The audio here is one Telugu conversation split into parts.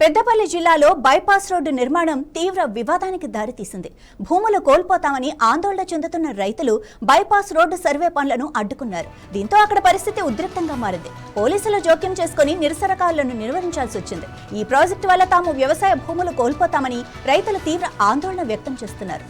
పెద్దపల్లి జిల్లాలో బైపాస్ రోడ్డు నిర్మాణం తీవ్ర వివాదానికి దారితీసింది. భూములు కోల్పోతామని ఆందోళన చెందుతున్న రైతులు బైపాస్ రోడ్డు సర్వే పనులను అడ్డుకున్నారు. దీంతో అక్కడ పరిస్థితి ఉద్రిక్తంగా మారింది. పోలీసులు జోక్యం చేసుకుని నిరసనకారులను నిర్వహించాల్సి వచ్చింది. ఈ ప్రాజెక్టు వల్ల తాము వ్యవసాయ భూములు కోల్పోతామని రైతులు తీవ్ర ఆందోళన వ్యక్తం చేస్తున్నారు.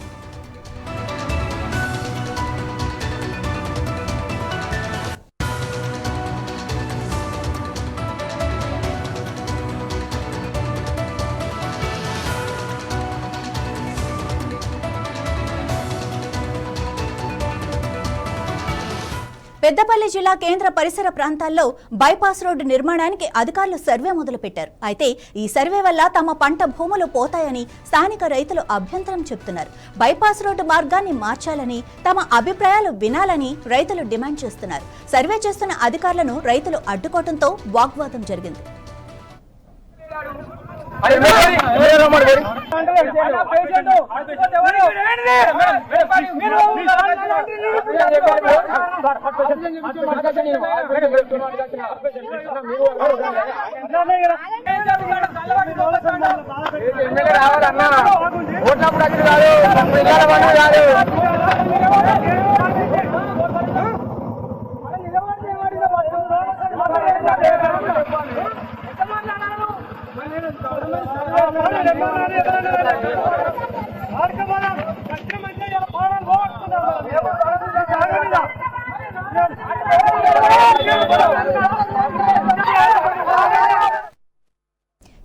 పెద్దపల్లి జిల్లా కేంద్ర పరిసర ప్రాంతాల్లో బైపాస్ రోడ్డు నిర్మాణానికి అధికారులు సర్వే మొదలుపెట్టారు. అయితే ఈ సర్వే వల్ల తమ పంట భూములు పోతాయని స్థానిక రైతులు అభ్యంతరం చెబుతున్నారు. బైపాస్ రోడ్డు మార్గాన్ని మార్చాలని, తమ అభిప్రాయాలు వినాలని రైతులు డిమాండ్ చేస్తున్నారు. సర్వే చేస్తున్న అధికారులను రైతులు అడ్డుకోవడంతో వాగ్వాదం జరిగింది.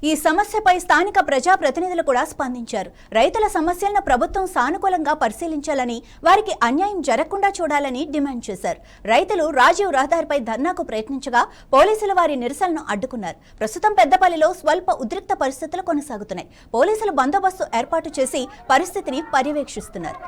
ఈ సమస్యపై స్థానిక ప్రజాప్రతినిధులు కూడా స్పందించారు. రైతుల సమస్యలను ప్రభుత్వం సానుకూలంగా పరిశీలించాలని, వారికి అన్యాయం జరగకుండా చూడాలని డిమాండ్ చేశారు. రైతులు రాజీవ్ రహదారిపై ధర్నాకు ప్రయత్నించగా పోలీసులు వారి నిరసనను అడ్డుకున్నారు. ప్రస్తుతం పెద్దపల్లిలో స్వల్ప ఉద్రిక్త పరిస్థితులు కొనసాగుతున్నాయి. పోలీసులు బందోబస్తు ఏర్పాటు చేసి పరిస్థితిని పర్యవేక్షిస్తున్నారు.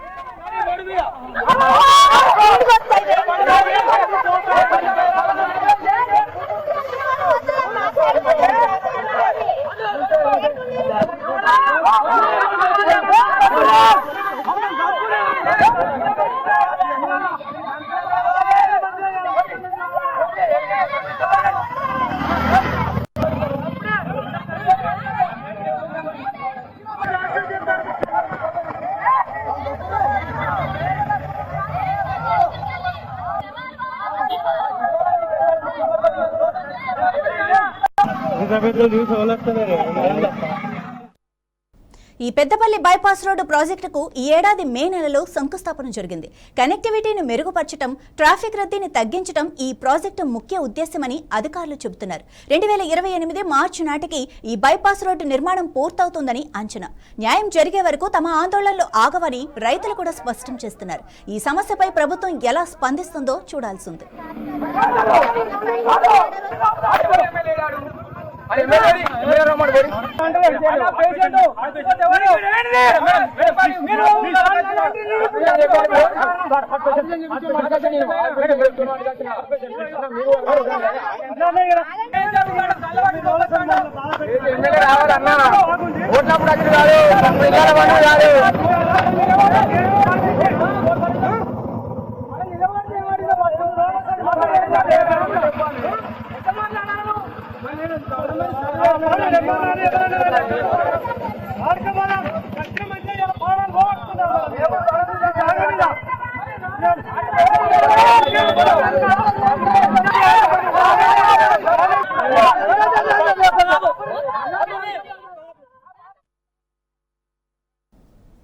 ఈ పెద్దపల్లి బైపాస్ రోడ్డు ప్రాజెక్టుకు ఈ ఏడాది మే నెలలో శంకుస్థాపన జరిగింది. కనెక్టివిటీని మెరుగుపరచడం, ట్రాఫిక్ రద్దీని తగ్గించడం ఈ ప్రాజెక్టు ముఖ్య ఉద్దేశమని అధికారులు చెబుతున్నారు. 2028 మార్చి నాటికి ఈ బైపాస్ రోడ్డు నిర్మాణం పూర్తవుతుందని అంచనా. న్యాయం జరిగే వరకు తమ ఆందోళనలు ఆగవని రైతులు కూడా స్పష్టం చేస్తున్నారు. ఈ సమస్యపై ప్రభుత్వం ఎలా స్పందిస్తుందో చూడాల్సి ఉంది.